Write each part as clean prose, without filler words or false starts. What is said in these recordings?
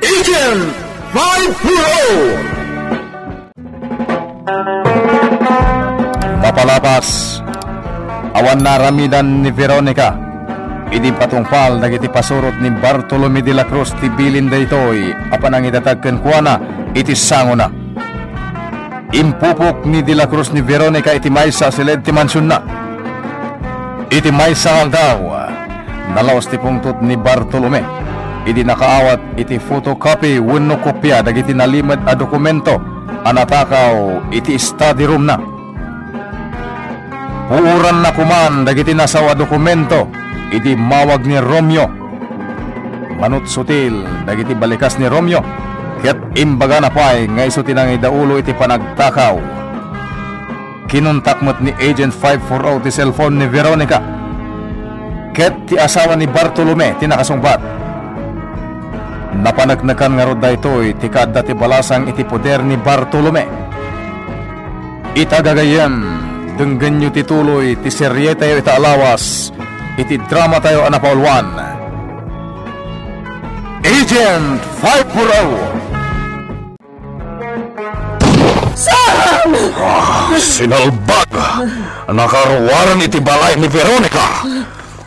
Agent 540! Mapalapas, awan na ramidan ni Veronica. Idi patungpal dagiti pasurot ni Bartolome de la Cruz ti bilin daytoy apan ang itatagken kuana iti sango na. Impupok ni de la Cruz ni Veronica iti maysa silid ti mansyon na. Iti maysa daw nalaos ti pungtot ni Bartolome. Idi nakaawat iti photocopy wenno kopya dagiti nalimad a dokumento anatakaw iti study room na. Puuran na kuman dagiti nasawa dokumento iti mawag ni Romeo. Manut sutil dagiti balikas ni Romeo ket imbaga na pay nga iso tinang idaulo iti panagtakaw. Kinuntakmet ni Agent 540 ti cellphone ni Veronica ket ti asawa ni Bartolome ti nakasungbat. Napanagnakan nga rod daytoy ti kadda ti balasang iti poder ni Bartolome. Itagagayem denggan nyo tituloy ti serye tayo ita alawas iti drama tayo anapaulwan. Agent 540. Sam! Sinalbag! Nakaruwaran iti balay ni Veronica!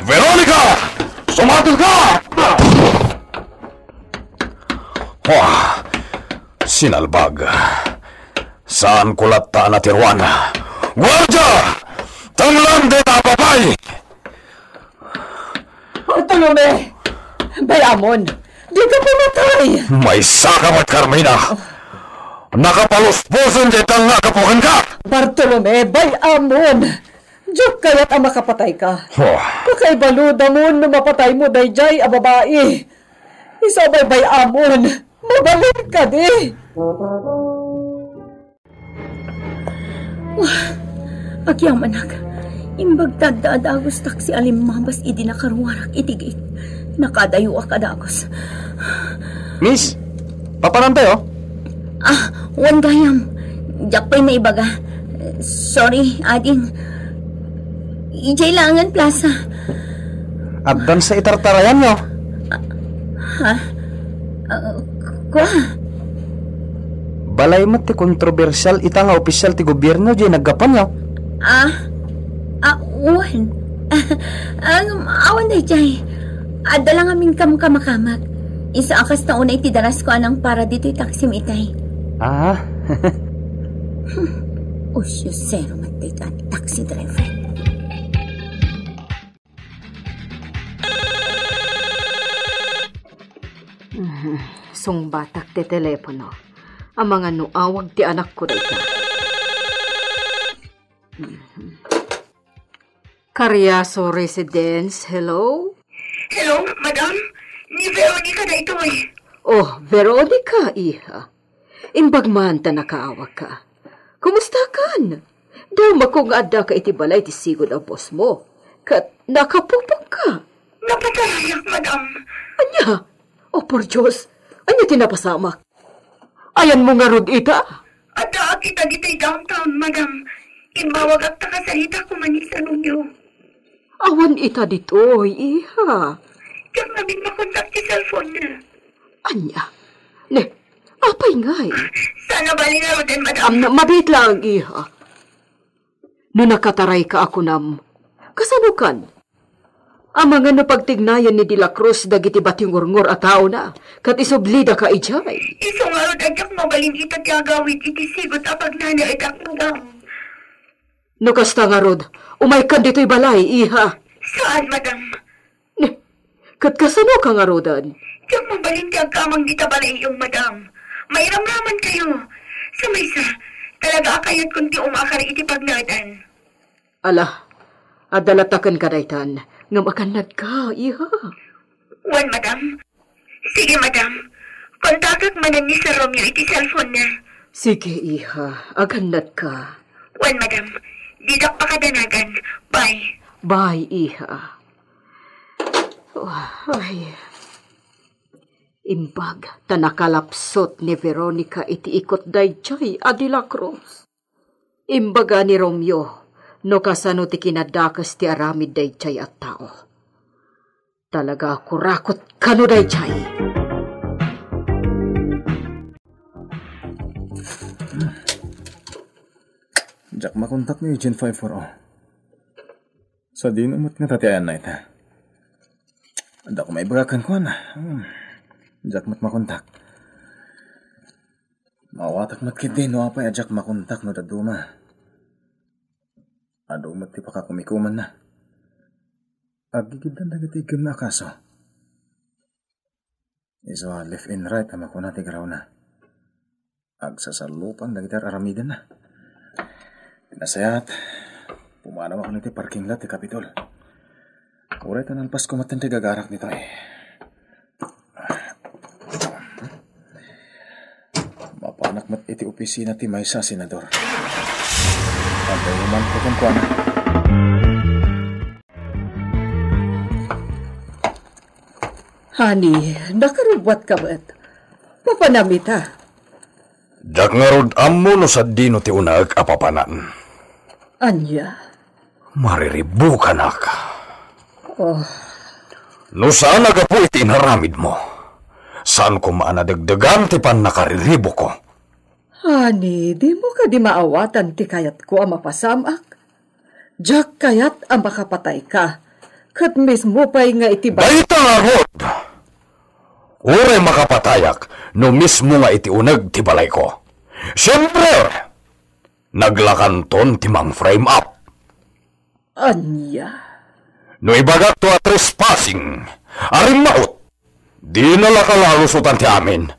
Veronica! Sumatil ka! Sinalbag. Saan kulat ta na tirwana? Guardia! Tanglan de ta babay! Bartolome! Bayamon! Di ka pumatay! May sakamat, Carmina! Nakapaluspusan de tang nakapukan ka! Bartolome, bayamon! Diyok kaya't ang makapatay ka. Pakaibaluda mo na mapatay mo dayjay a babae. Isa bayamon! Mabalik ka di! Agyam anak, imbag tagdaadagos taksi alimabas idi nakaruwarak itigit. Nakadayo akadagos. Miss, paparan tayo? Wan gayam. Jakpay na ibaga. Sorry, ading. Ijay langan plaza. Abdan sa itartarayan nyo? Kwa? Balay mo ti kontrobersyal ita nga opisyal ti gobyerno di naggapan nyo? Wan. Awan na jay. Adala aming kamkamakamak. Isa akas na unay tidaras ko anang para dito'y taksim itay. Usyo zero matay ka taxi driver. Sungbatak ti telepono. Ang mga nuawag ti anak ko dito. Carriazo Residence, hello? Hello, madam? Ni Veronica na ito eh. Oh, Veronica, iha. Imbagman ta nakaawag ka. Kumusta kan? Daw makong adda ka iti balay ti sigod ang boss mo. Kat nakapupong ka. Napatalayak, madam. Anya? Oh, por Diyos. Anya tinapasamak? Ayan mo nga rod ita? Adda kita ditay downtown, madam. Imbawag at takasalita ko manis sa nunyo. Awan ita dito, iha. Kaya namin makontak si cellphone na. Anya? Ne, apay ngay. Sana bali na rin, madam. Mabit lang, iha. No nakataray ka ako nam, kasanukan? Ang mga napagtignayan ni De La Cruz dagiti bating ngurngur at tao na, kat isoblida ka ijay. Iso nga rin adyak mabalin ita tiyagawid iti sigot apag nana itak madam. No kasta nga rod, umay kan dito'y balay, iha. Saan, madam? Ne, kat kasano ka nga rodan? Diyak mabalin tiyagkamang dita balay yung madam. May ramraman kayo. Sa maysa, talaga akayat kunti umakari iti pagnadan. Ala, adalatakan ka daytan. Nga makanad ka, iha. Wan, madam. Sige, madam. Kontakak manan ni Sir Romeo iti cellphone na. Sige, iha. Aganad ka. Wan, madam. Didak pakadanagan. Bye. Bye, iha. Ay. Imbag, tanakalapsot ni Veronica iti ikot dayjay a De La Cruz. Imbaga ni Romeo, no kasano ti kinadakas ti aramid dayjay at tao. Talaga kurakot kano dayjay. Jak makontak ni Eugene 540. Sa di numot nga tatiayan na ita. Anda ko may bagakan ko na. Jak mat makontak. Mawatak mat kiti no apay jak makontak no daduma. Ado mat ti pakakumikuman na. Agigidan nagatigam na kaso. Iso left and right ama ko na tigraw na. Agsasalupang nagitar aramidan na. Nasayat, pumanaw ako niti parking lot ti Capitol. Uray tanalpas ko matindi gagarak nito eh. Mapanak mat iti opisina ti Maysa, Senador. Pagayuman ko kung kuwana. Honey, nakarubwat ka ba't? Mapanamita. Jak nga rod amo no sa dino ti unag apapanan. Anya? Mariribu ka na ka. Oh. No saan nagapu iti inaramid mo? Saan ko maanadagdagan ti pan nakariribo ko? Honey, di mo ka di maawatan ti kayat ko ang mapasamak. Jak kayat ang makapatay ka. Kat mismo pa'y nga iti ba... Baita nga rod! Uray makapatayak no mismo nga iti unag ti balay ko. Siyempre, naglakanton ti mang frame up. Anya? No ibagat to a trespassing, aring maot, di nalakalalusutan ti amin.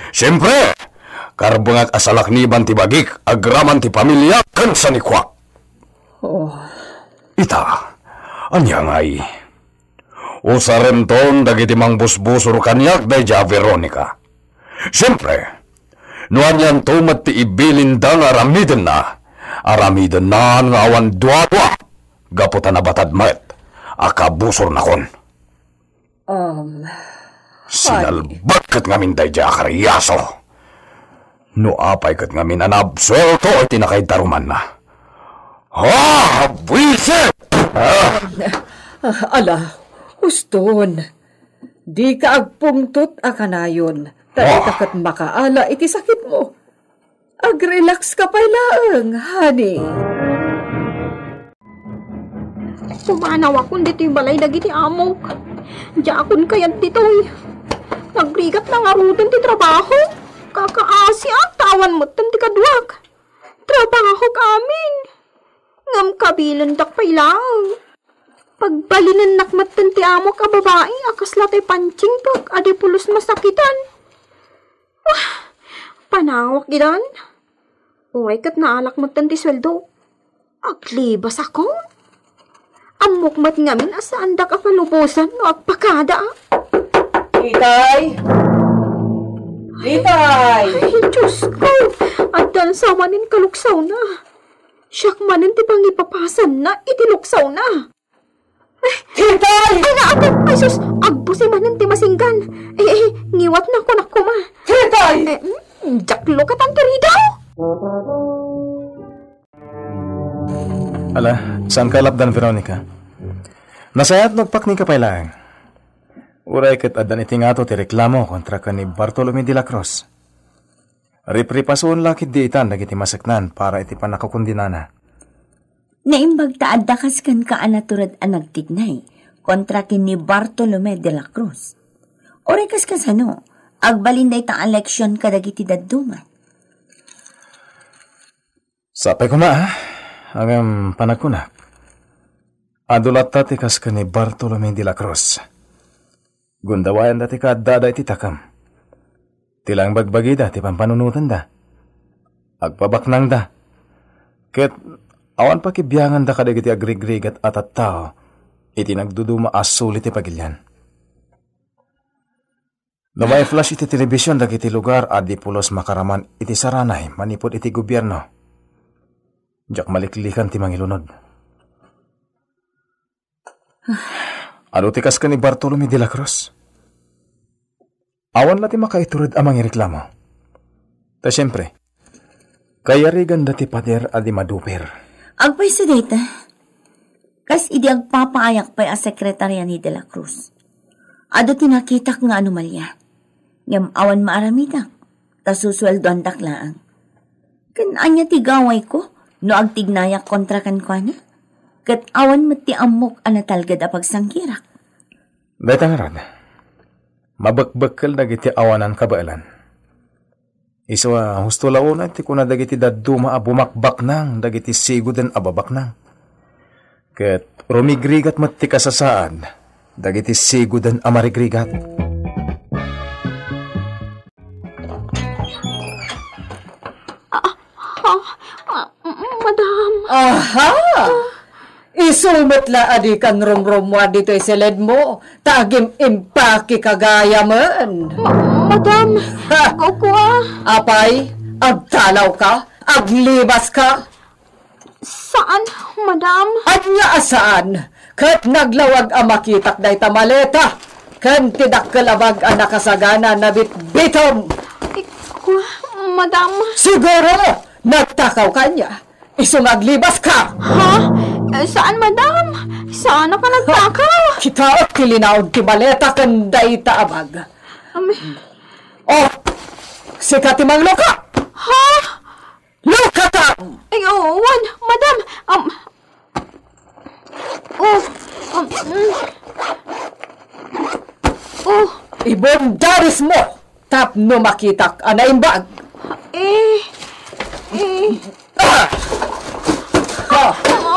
Siyempre, karbangag asalakniban ti bagik, agraman ti pamilya kan sa nikwak. Oh. Ita, anya ngay. Usaren ton dagiti mang busbusur kanyak dayja Veronica. Siyempre, no anyan tumat ti ibilinda nga aramiden na nga awan duwa-duwa, gaputan na batad met, akabusor na kon. Sinalbat kat ngamin dayja akariyaso. No apay kat ngamin anabsuelto iti nakaidaruman na. Wisit! Ala, Uston, di ka agpungtot a kanayon, tayo kat makaala iti sakit mo. Ag-relax ka pa'y laeng, honey. Pumanaw akong dito yung balay dagiti amok. Diya akong kayat dito'y. Nagrigat na nga rutan ti trabaho. Kakaasi at tawan mo ti kaduwag. Trabaho kamin. Ngam kabilan dak pa'y lang. Pagbalinan nakmatan ti amo ka babae, akas latay pancing pag adi pulos masakitan. Panawak idan. Uway kat naalak matan ti sweldo. Aglibas ako. Amok mat ngamin asaan da ka palubusan no agpakada. Itay! Itay! Ay, Diyos ko. At dan sa manin kaluksaw na. Siyak manin ti pangipapasan na, itiluksaw na. Itay! Ay, naatay! Ay, sus! Agbusi manin ti masinggan. Ngiwat na ko na kuma. Itay! Jaklo ka tanto ridaw. Ala, saan ka lapdan, Veronica? Nasayat magpakni ka pailang. Uray kat adan iti nga to ti reklamo kontra ka ni Bartolome de la Cruz. Ripripasoon lakit di itan dagiti masaknan para iti panakakundinana. Naimbag taad dakas kan ka anaturad anagtignay kontra kin ni Bartolome de la Cruz. Oray kas kasano, agbalin day ta eleksyon kadagiti daduma. Sapay ko na, hanggang panagkunak. Adulat tati kas ka ni Bartolome de la Cruz. Gundawayan dati ka dada iti takam. Tilang bagbagi da, ti pampanunutan da. Agpabaknang da. Ket awan pa kibiyangan da kadagiti agrigrig at tao, iti nagduduma asulit ti pagilyan. No may flash iti telebisyon dagiti lugar adi pulos makaraman iti saranay manipod iti gobyerno. Diyak maliklikan ti mangilunod. Ano tikas ka ni Bartolome de la Cruz? Awan lati makaiturod amang ireklamo. Ta siyempre, kayarigan dati pader adi madupir. Agpay sa data, kas idi agpapaayak pa'y a sekretarya ni de la Cruz. Ado tinakitak nga anomalya. Ngam awan maaramitak, tasusweldo ang daklaang. Kananya tigaway ko, No ag tignayak kontra kan kwa niya. Kat awan mo ti amok anatalgad apag sangkirak. Betang rad, mabakbakal dagiti awanan kabaalan. Iswa husto launa ti kuna dagiti daduma bumakbak nang dagiti sigudan ababak nang. Ket rumigrigat mat ti kasasaan dagiti sigudan amarigrigat. Madam. Aha! Isumot la adi kan rumrumwa dito isilid mo. Tagim impaki kagaya man. Madam, kukuha. Apay, agtalaw ka? Aglibas ka? Saan, madam? Anya asaan? Kat naglawag ang makitak day tamaleta. Kan tidakkalabag ang nakasagana na bitbitom. Madam. Siguro, nagtakaw ka niya. Isumaglibas ka! Ha? Saan, madam? Saan ka nagtakaw? Kita at kilinaod ti baleta kan day taabag. Oh, si Katimang Luka! Ha? Luka ka! Ay, owan, madam. Ibondaris mo! Tapno makitak anaimbag!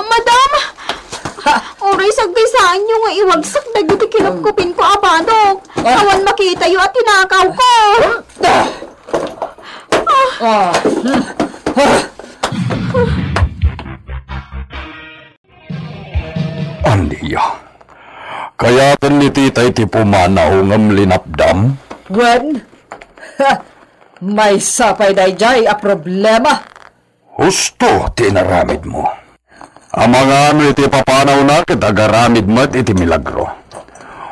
Madam! Oray sagbay sa inyo nga iwagsak dagiti kinupkupin ko abadok. Awan makita yu at tinakaw ko. Andiya, kaya niti ti pumanaw ngam linapdam? Wen? May sapay dayjay a problema. Husto tinaramid mo. Ang mga iti papanaw na kitagaramid mo't iti milagro.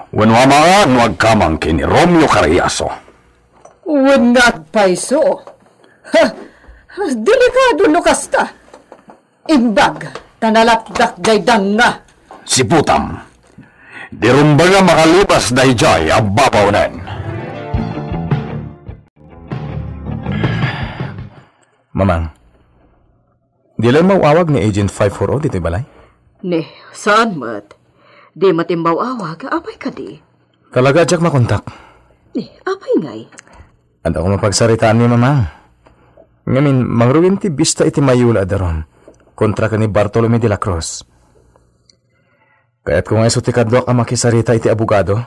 When mga nuwag kamang kini Romeo Cariaso. Wen nagpaiso. Delikado lukas ta. Imbag, tanalapdak jay danga. Si Putam, di rumbaga makalibas dayjay ababaw nen. Mamang, di lang mauawag ni Agent 540 dito balay? Ne, saan mat? Di matimbaw awag, apay ka di? Talaga jak makontak. Apay ngay? Anda ko mapagsaritaan ni Mamang. Ngamin, mangruwin ti bista iti mayula daron. Kontra ka ni Bartolome de la Cruz. Kaya't kung ay sutikadlok ang makisarita iti abogado?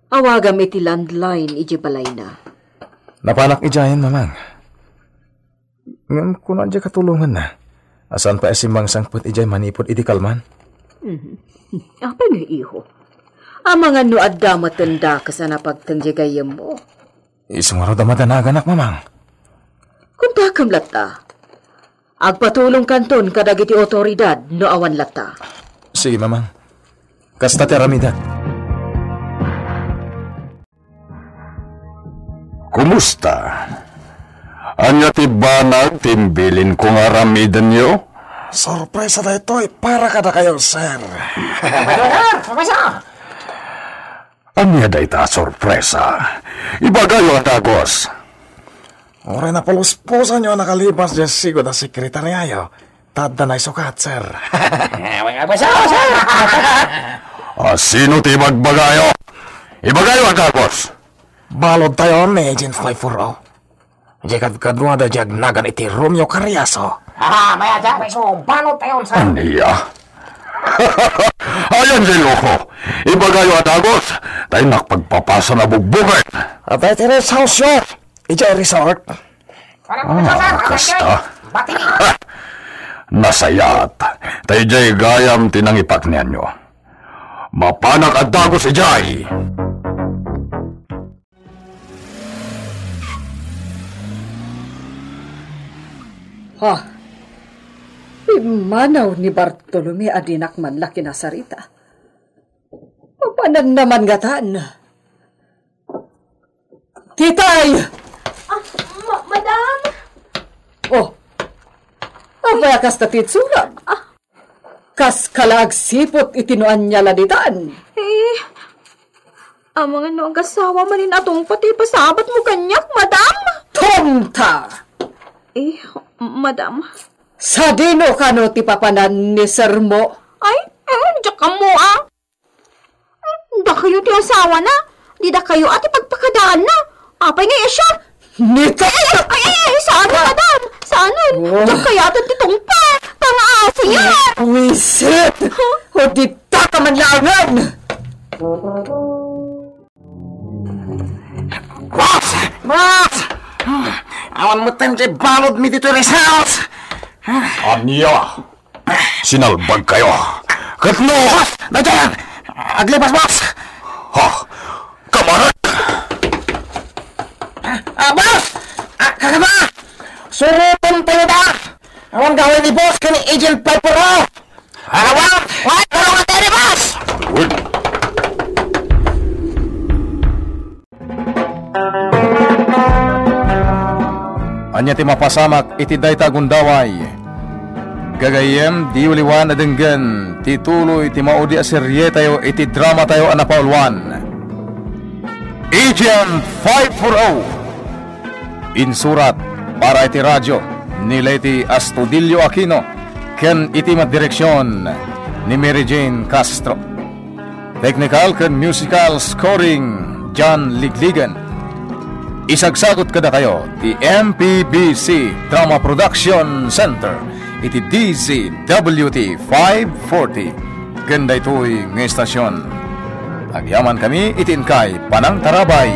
Awagam iti landline iti balay na. Napanak ijayan, Mamang. Ngam kunan dya katulungan na. Asan pa esimang sangput ijay manipod iti kalman? Apay nga iho? Ang mga nuad damat tanda ka sa napagtandyagayam mo. Isungaro damadanagan Mamang. Kung takam lata, agpatulong kanton kadagiti otoridad no awan lata. Sige, Mamang. Kasta ti aramidad. Kumusta? Anya ti banag timbilin kong aramidan nyo? Sorpresa na ito para ka na kayo, sir. Anya da ita sorpresa? Ibagayo ang dagos. Oray na paluspusan nyo nakalibas dyan sigo na sekretaryayo. Tada na isukat, sir. Sino ti magbagayo? Ibagayo ang dagos. Balod tayo ni Agent 540. Jagad kadwa da jag nagan iti Romeo Cariaso. Maya dyan, may balod tayo, sir. Aniya? Ayan si Loko. Ibagayo ang dagos. Tayo nakpagpapasa na bugbugan. At ay tiris house yun. Ijay resort. Kasta. Nasayat. Tayo jay gayam tinangipak niyan nyo. Mapanak at dagos ijay. Imanaw ni Bartolome adinak man laki na sarita. Papanan naman gatan. Titay! Madam! Oh, apaya kas tatitsulag? Kas kalagsipot itinuan niya laditan. Ang mga noong kasawa manin atong pati pasabat mo kanyak, madam! Tonta! Madam. Sa dino ka no ti papanan ni sir mo? Ay, diyak ka mo Da kayo ti asawa na. Di da kayo ati pagpakadaan na. Apay nga siya. Nita! Ay, saan madam? Saan? Diyak kayo ati titong pa. Pangaasi niya. Wisit! O di ta ka man langan! Boss! Awan mo tayo si balod mi dito rin sa house. Anya! Sinalbag kayo! Katno! Boss! Nandiyan! Aglipas, boss! Ha! Kamaran! Boss! Kakaba! Surutong tayo da! Awan gawin ni boss kani Agent Piper ho! Awan! What? Awan tayo ni boss! Wait! Anya ti mapasamak iti dayta gundaway. Gagayem di uliwan na denggan ti tuloy ti maudi a serye tayo iti drama tayo anapaulwan. Agent 540 insurat para iti radyo ni Leti Astudillo Aquino ken iti direksyon ni Mary Jane Castro. Technical ken musical scoring John Ligligan. Isagsagot kada kayo ti MPBC Drama Production Center iti DZWT 540 ganda ito'y ng estasyon. Agyaman kami itin kay Panang Tarabay.